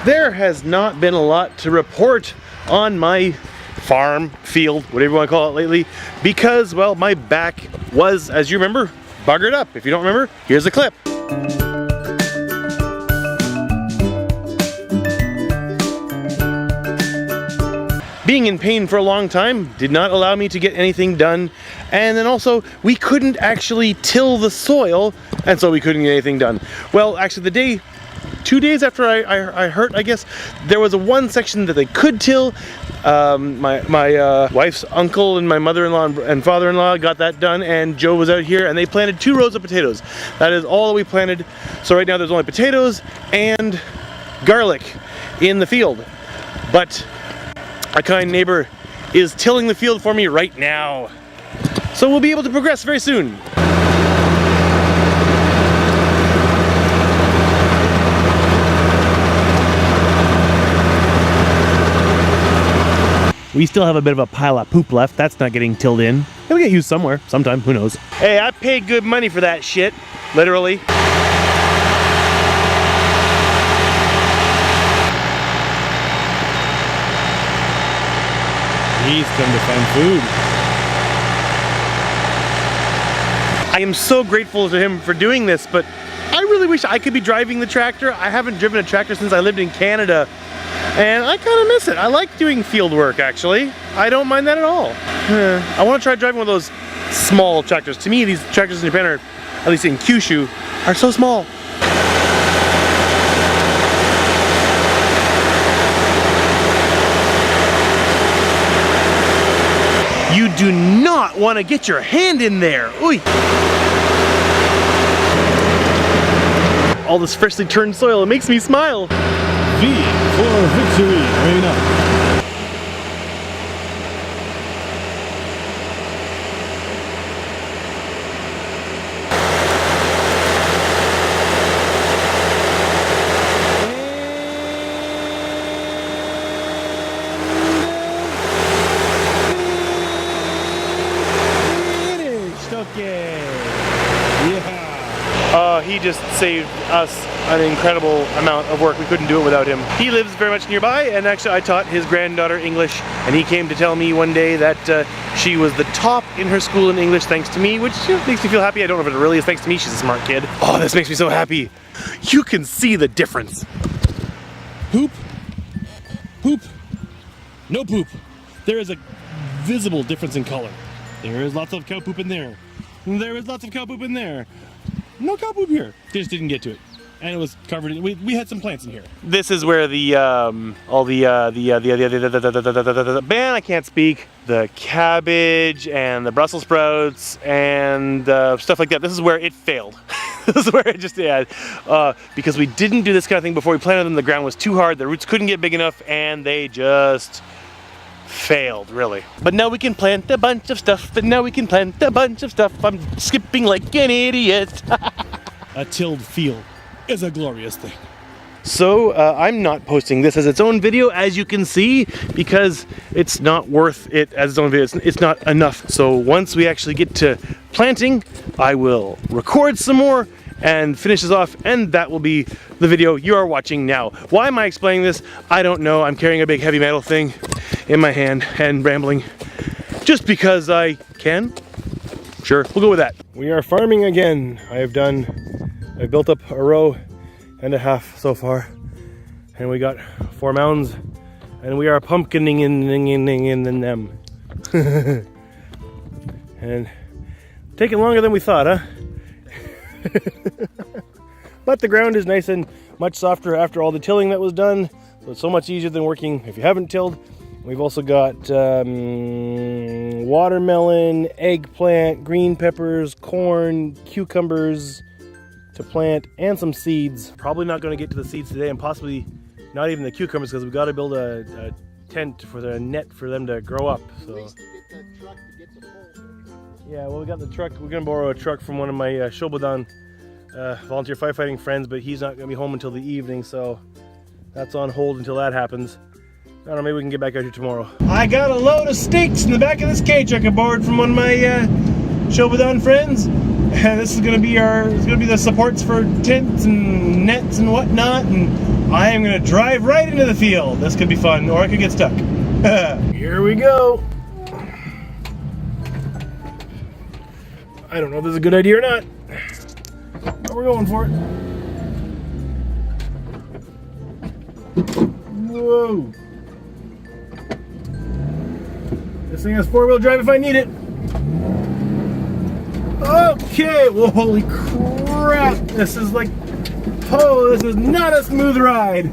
there has not been a lot to report on my farm, field, whatever you want to call it lately, because, well, my back was, as you remember, buggered up. If you don't remember, here's a clip. Being in pain for a long time did not allow me to get anything done, and then also we couldn't actually till the soil, and so we couldn't get anything done. Well, actually 2 days after I hurt, I guess, there was one section that they could till. My wife's uncle and my mother-in-law and father-in-law got that done, and Joe was out here and they planted 2 rows of potatoes. That is all that we planted. So right now there's only potatoes and garlic in the field. But a kind neighbor is tilling the field for me right now. So we'll be able to progress very soon. We still have a bit of a pile of poop left. That's not getting tilled in. It'll get used somewhere, sometime, who knows. Hey, I paid good money for that shit, literally. He's come to find food. I am so grateful to him for doing this, but I really wish I could be driving the tractor. I haven't driven a tractor since I lived in Canada, and I kind of miss it. I like doing field work, actually. I don't mind that at all. I want to try driving one of those small tractors. To me, these tractors in Japan, at least in Kyushu, are so small. You do not want to get your hand in there. Oy. All this freshly turned soil, it makes me smile. V for victory. Maybe not. He just saved us an incredible amount of work. We couldn't do it without him. He lives very much nearby, and actually I taught his granddaughter English, and he came to tell me one day that she was the top in her school in English thanks to me, which makes me feel happy. I don't know if it really is thanks to me. She's a smart kid. Oh, this makes me so happy. You can see the difference. Poop. Poop. No poop. There is a visible difference in color. There is lots of cow poop in there. There is lots of cow poop in there. No cow poop here. They just didn't get to it, and it was covered in. We had some plants in here. This is where the man, I can't speak. The cabbage and the Brussels sprouts and stuff like that. This is where it failed. This is where it just because we didn't do this kind of thing before we planted them. The ground was too hard. The roots couldn't get big enough, and they just failed, really. But now we can plant a bunch of stuff, and now we can plant a bunch of stuff. I'm skipping like an idiot. A tilled field is a glorious thing. So I'm not posting this as its own video, as you can see, because it's not worth it as its own video. It's not enough. So once we actually get to planting, I will record some more and finish this off, and that will be the video you are watching now. Why am I explaining this? I don't know. I'm carrying a big heavy metal thing in my hand and rambling just because I can. Sure, we'll go with that. We are farming again. I've built up a row and a half so far, and we got 4 mounds, and we are pumpkining in them. And taking longer than we thought, huh? But the ground is nice and much softer after all the tilling that was done, so it's so much easier than working if you haven't tilled. We've also got watermelon, eggplant, green peppers, corn, cucumbers to plant, and some seeds. Probably not going to get to the seeds today, and possibly not even the cucumbers, because we've got to build a tent for the net for them to grow up. So yeah, well, we got the truck. We're going to borrow a truck from one of my Shobodan volunteer firefighting friends, but he's not going to be home until the evening, so that's on hold until that happens. I don't know, maybe we can get back out here tomorrow. I got a load of stakes in the back of this cage I borrowed from one of my Shobodan friends, and this is going to be the supports for tents and nets and whatnot, and I am gonna drive right into the field. This could be fun, or I could get stuck. Here we go. I don't know if this is a good idea or not, but we're going for it. Whoa. This thing has four-wheel drive if I need it. Okay, well, holy crap. This is like, oh, this is not a smooth ride.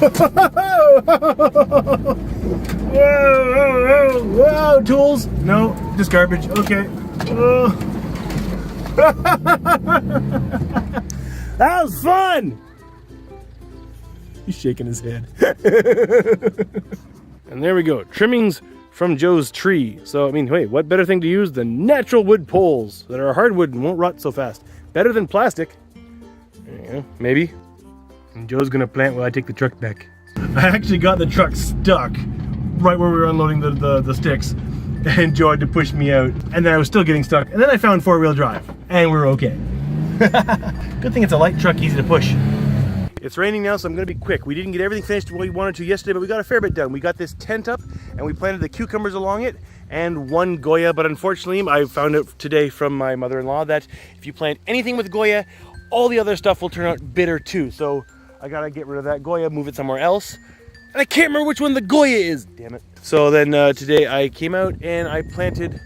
Whoa, whoa, whoa, tools. No, just garbage, okay. That was fun. He's shaking his head. And there we go, trimmings from Joe's tree. So, I mean, wait, what better thing to use than natural wood poles that are hardwood and won't rot so fast? Better than plastic. There you go, maybe. And Joe's gonna plant while I take the truck back. I actually got the truck stuck right where we were unloading the sticks. And Joe had to push me out. And then I was still getting stuck. And then I found four-wheel drive. And we're okay. Good thing it's a light truck, easy to push. It's raining now, so I'm gonna be quick. We didn't get everything finished what we wanted to yesterday, but we got a fair bit done. We got this tent up, and we planted the cucumbers along it, and one Goya, but unfortunately, I found out today from my mother-in-law that if you plant anything with Goya, all the other stuff will turn out bitter too. So I gotta get rid of that Goya, move it somewhere else. And I can't remember which one the Goya is, damn it. So then today I came out and I planted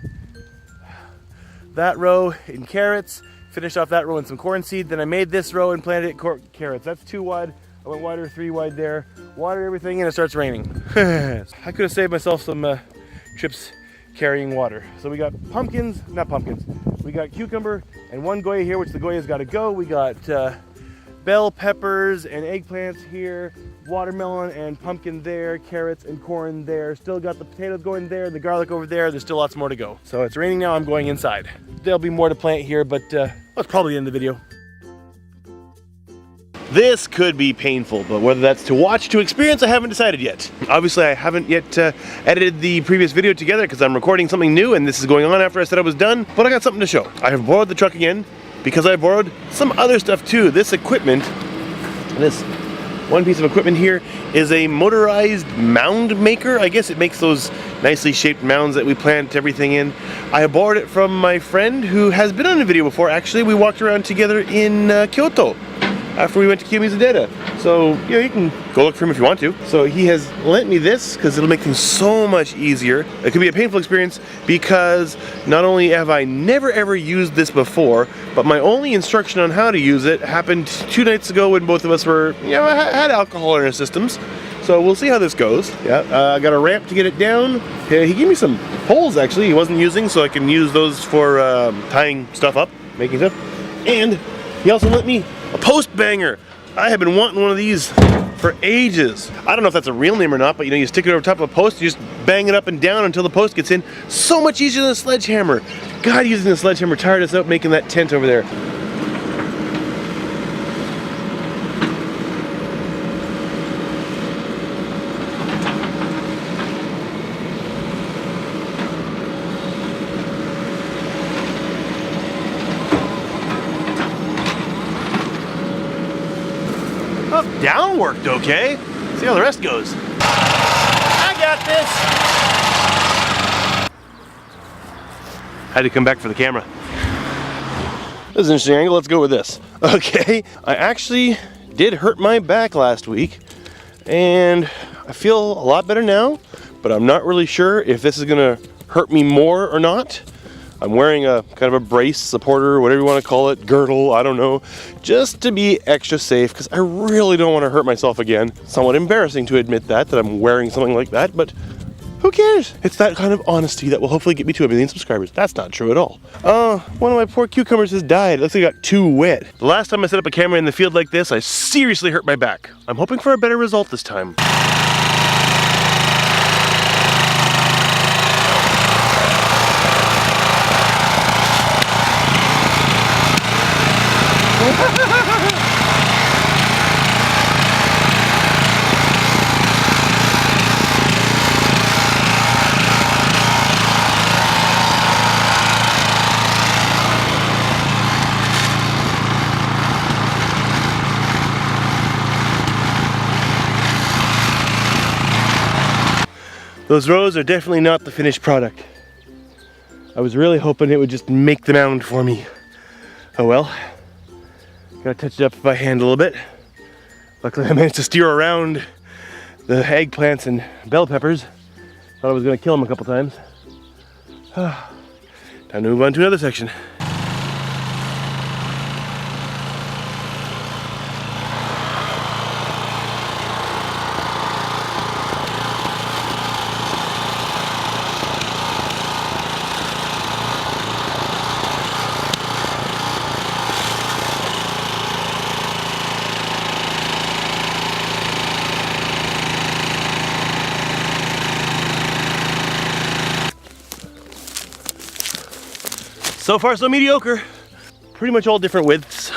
that row in carrots, finished off that row in some corn seed, then I made this row and planted it carrots. That's 2 wide, I went wider, 3 wide there, watered everything, and it starts raining. I could have saved myself some trips carrying water. So we got pumpkins, not pumpkins, we got cucumber and one Goya here, which the Goya's got to go. We got bell peppers and eggplants here, watermelon and pumpkin there, carrots and corn there. Still got the potatoes going there, the garlic over there. There's still lots more to go. So it's raining now, I'm going inside. There'll be more to plant here, but that's probably the end of the video. This could be painful, but whether that's to watch, to experience, I haven't decided yet. Obviously, I haven't yet edited the previous video together because I'm recording something new and this is going on after I said I was done, but I got something to show. I have borrowed the truck again because I borrowed some other stuff too. This equipment, this one piece of equipment here is a motorized mound maker. I guess it makes those nicely shaped mounds that we plant everything in. I borrowed it from my friend who has been on a video before. Actually, we walked around together in Kyoto after we went to Kiyomizu. So, yeah, you can go look for him if you want to. So he has lent me this because it'll make things so much easier. It could be a painful experience because not only have I never ever used this before, but my only instruction on how to use it happened 2 nights ago when both of us were, you know, had alcohol in our systems. So we'll see how this goes. Yeah, I got a ramp to get it down. Yeah, he gave me some poles actually he wasn't using, so I can use those for tying stuff up, making stuff. And he also lent me a post banger. I have been wanting one of these for ages. I don't know if that's a real name or not, but you know, you stick it over top of a post, you just bang it up and down until the post gets in. So much easier than a sledgehammer. God, using the sledgehammer tired us out making that tent over there. Down worked okay. See how the rest goes. I got this. Had to come back for the camera. This is an interesting angle. Let's go with this. Okay, I actually did hurt my back last week, and I feel a lot better now, but I'm not really sure if this is gonna hurt me more or not. I'm wearing a kind of a brace, supporter, whatever you want to call it, girdle, I don't know, just to be extra safe because I really don't want to hurt myself again. Somewhat embarrassing to admit that I'm wearing something like that, but who cares? It's that kind of honesty that will hopefully get me to 1 million subscribers. That's not true at all. One of my poor cucumbers has died. Looks like I got too wet. The last time I set up a camera in the field like this, I seriously hurt my back. I'm hoping for a better result this time. Those rows are definitely not the finished product. I was really hoping it would just make the mound for me. Oh well. Gotta touch it up by hand a little bit. Luckily I managed to steer around the eggplants and bell peppers. Thought I was gonna kill them a couple times. Time to move on to another section. So far so mediocre. Pretty much all different widths.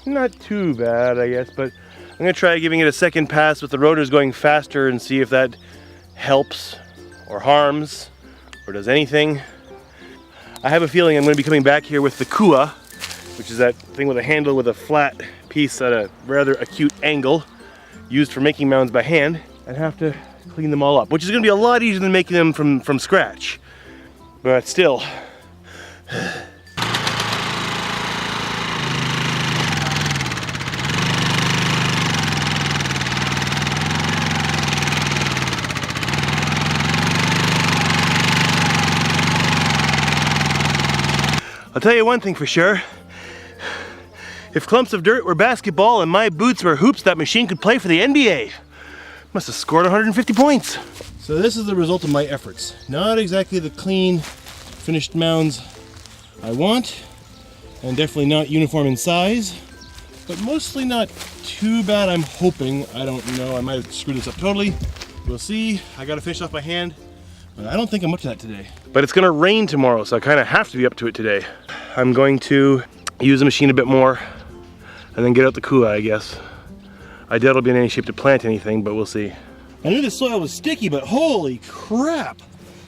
Not too bad I guess, but I'm gonna try giving it a second pass with the rotors going faster and see if that helps or harms or does anything. I have a feeling I'm gonna be coming back here with the kua, which is that thing with a handle with a flat piece at a rather acute angle used for making mounds by hand, and have to clean them all up, which is gonna be a lot easier than making them from scratch. But still. I'll tell you one thing for sure. If clumps of dirt were basketball and my boots were hoops, that machine could play for the NBA. Must have scored 150 points. So this is the result of my efforts. Not exactly the clean, finished mounds I want, and definitely not uniform in size, but mostly not too bad, I'm hoping. I don't know, I might have screwed this up totally. We'll see. I gotta finish off by hand, but I don't think I'm up to that today. But it's gonna rain tomorrow, so I kinda have to be up to it today. I'm going to use the machine a bit more and then get out the kua, I guess. I doubt it'll be in any shape to plant anything, but we'll see. I knew the soil was sticky, but holy crap!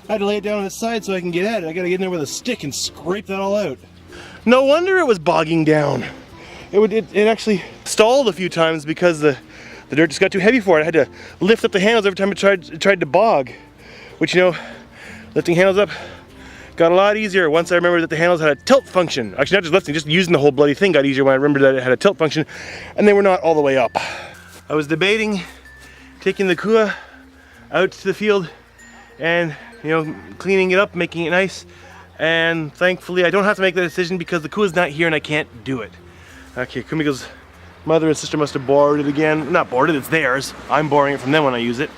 I had to lay it down on its side so I can get at it. I gotta get in there with a stick and scrape that all out. No wonder it was bogging down. It actually stalled a few times because the dirt just got too heavy for it. I had to lift up the handles every time it tried to bog. Which, you know, lifting handles up got a lot easier once I remembered that the handles had a tilt function. Actually, not just lifting, just using the whole bloody thing got easier when I remembered that it had a tilt function, and they were not all the way up. I was debating taking the kua out to the field and, you know, cleaning it up, making it nice, and thankfully I don't have to make that decision because the kua's not here and I can't do it. Okay, Kumiko's mother and sister must have borrowed it again. Not borrowed it, it's theirs. I'm borrowing it from them when I use it.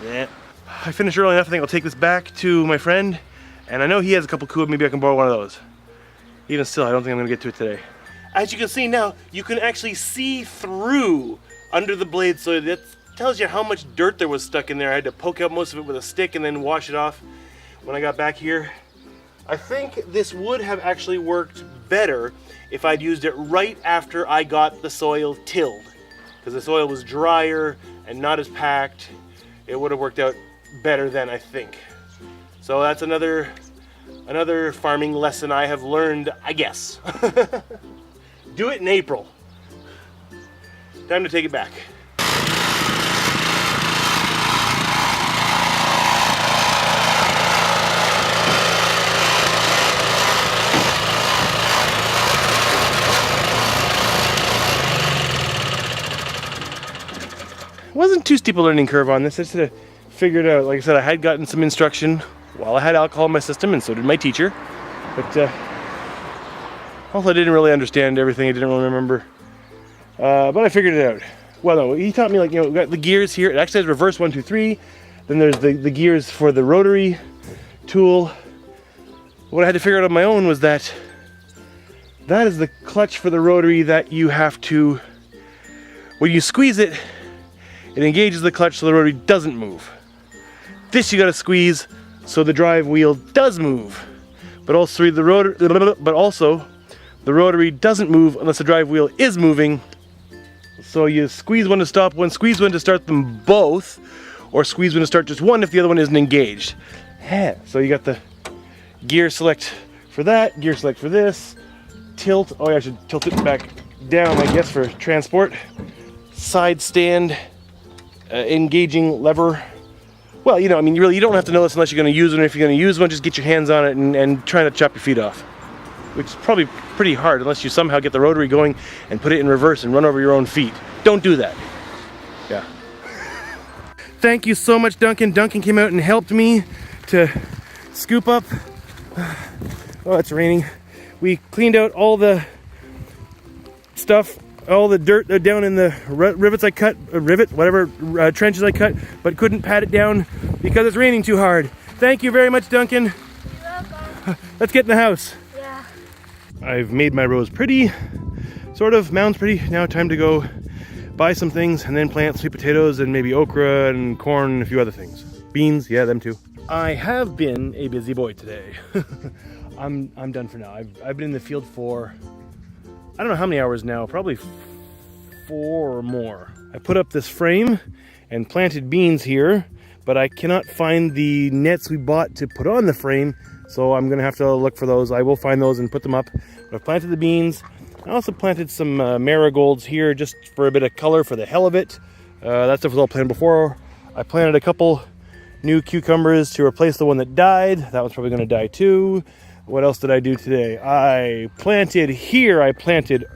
I finished early enough, I think I'll take this back to my friend, and I know he has a couple kua, maybe I can borrow one of those. Even still, I don't think I'm gonna get to it today. As you can see now, you can actually see through under the blade, so that tells you how much dirt there was stuck in there. I had to poke out most of it with a stick and then wash it off when I got back here. I think this would have actually worked better if I'd used it right after I got the soil tilled, because the soil was drier and not as packed. It would have worked out better then, I think. So that's another farming lesson I have learned, I guess. Do it in April. Time to take it back. It wasn't too steep a learning curve on this. I just had to figure it out. Like I said, I had gotten some instruction while I had alcohol in my system, and so did my teacher. But also I didn't really understand everything. I didn't really remember. But I figured it out. Well, no, he taught me, like, you know, we got the gears here. It actually has reverse 1, 2, 3. Then there's the gears for the rotary tool. What I had to figure out on my own was that is the clutch for the rotary that you have to, when you squeeze it, it engages the clutch so the rotary doesn't move. This you gotta squeeze so the drive wheel does move. But also the rotary doesn't move unless the drive wheel is moving. So you squeeze one to stop one, squeeze one to start them both, or squeeze one to start just one if the other one isn't engaged. So you got the gear select for that, gear select for this, tilt. Oh yeah, I should tilt it back down, I guess, for transport. Side stand, engaging lever Well, you know, I mean, you don't have to know this unless you're going to use one. If you're going to use one, just get your hands on it and try not to chop your feet off. Which is probably pretty hard unless you somehow get the rotary going and put it in reverse and run over your own feet. Don't do that. Yeah. Thank you so much, Duncan. Duncan came out and helped me to scoop up. Oh, it's raining. We cleaned out all the stuff, all the dirt down in the rivets I cut, trenches I cut, but couldn't pat it down because it's raining too hard. Thank you very much, Duncan. You're welcome. Let's get in the house. Yeah. I've made my rows pretty, sort of, mound's pretty. Now time to go buy some things and then plant sweet potatoes and maybe okra and corn and a few other things. Beans, yeah, them too. I have been a busy boy today. I'm done for now. I've been in the field for, I don't know how many hours now, probably 4 or more. I put up this frame and planted beans here, but I cannot find the nets we bought to put on the frame, so I'm gonna have to look for those. I will find those and put them up. But I've planted the beans. I also planted some marigolds here just for a bit of color for the hell of it. That stuff was all planted before. I planted a couple new cucumbers to replace the one that died. That one's probably gonna die too. What else did I do today? I planted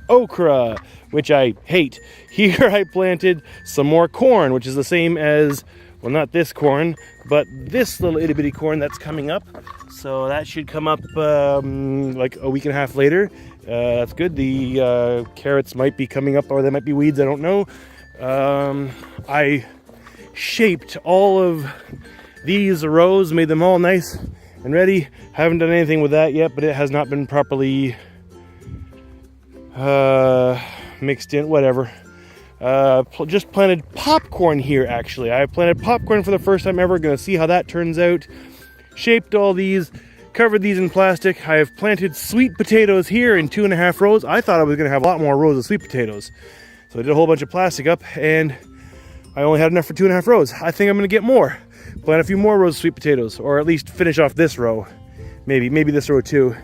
okra, which I hate. Here I planted some more corn, which is the same as, well, not this corn, but this little itty bitty corn that's coming up. So that should come up like a week and a half later. That's good. The carrots might be coming up, or they might be weeds, I don't know. I shaped all of these rows, made them all nice and ready. Haven't done anything with that yet, but it has not been properly mixed in, whatever. Just planted popcorn here, actually. I planted popcorn for the first time ever. Gonna see how that turns out. Shaped all these, covered these in plastic. I have planted sweet potatoes here in 2.5 rows. I thought I was gonna have a lot more rows of sweet potatoes. So I did a whole bunch of plastic up, and I only had enough for 2.5 rows. I think I'm gonna get more. Plant a few more rows of sweet potatoes, or at least finish off this row. Maybe this row too.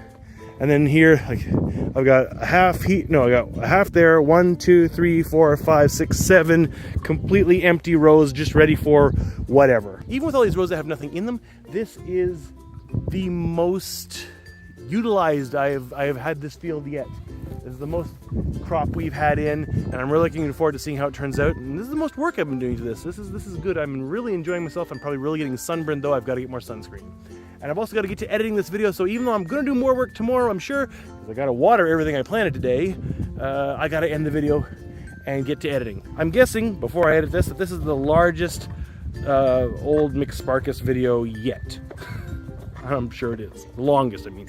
And then here, like, I've got a half I got a half there. 1, 2, 3, 4, 5, 6, 7 completely empty rows, just ready for whatever. Even with all these rows that have nothing in them, this is the most utilized I have had this field yet. This is the most crop we've had in, and I'm really looking forward to seeing how it turns out. And this is the most work I've been doing to this. This is good. I'm really enjoying myself. I'm probably really getting sunburned though. I've got to get more sunscreen. And I've also got to get to editing this video, so even though I'm going to do more work tomorrow, I'm sure, because I got to water everything I planted today, I got to end the video and get to editing. I'm guessing, before I edit this, that this is the largest old McSparkuus video yet. I'm sure it is. The longest, I mean.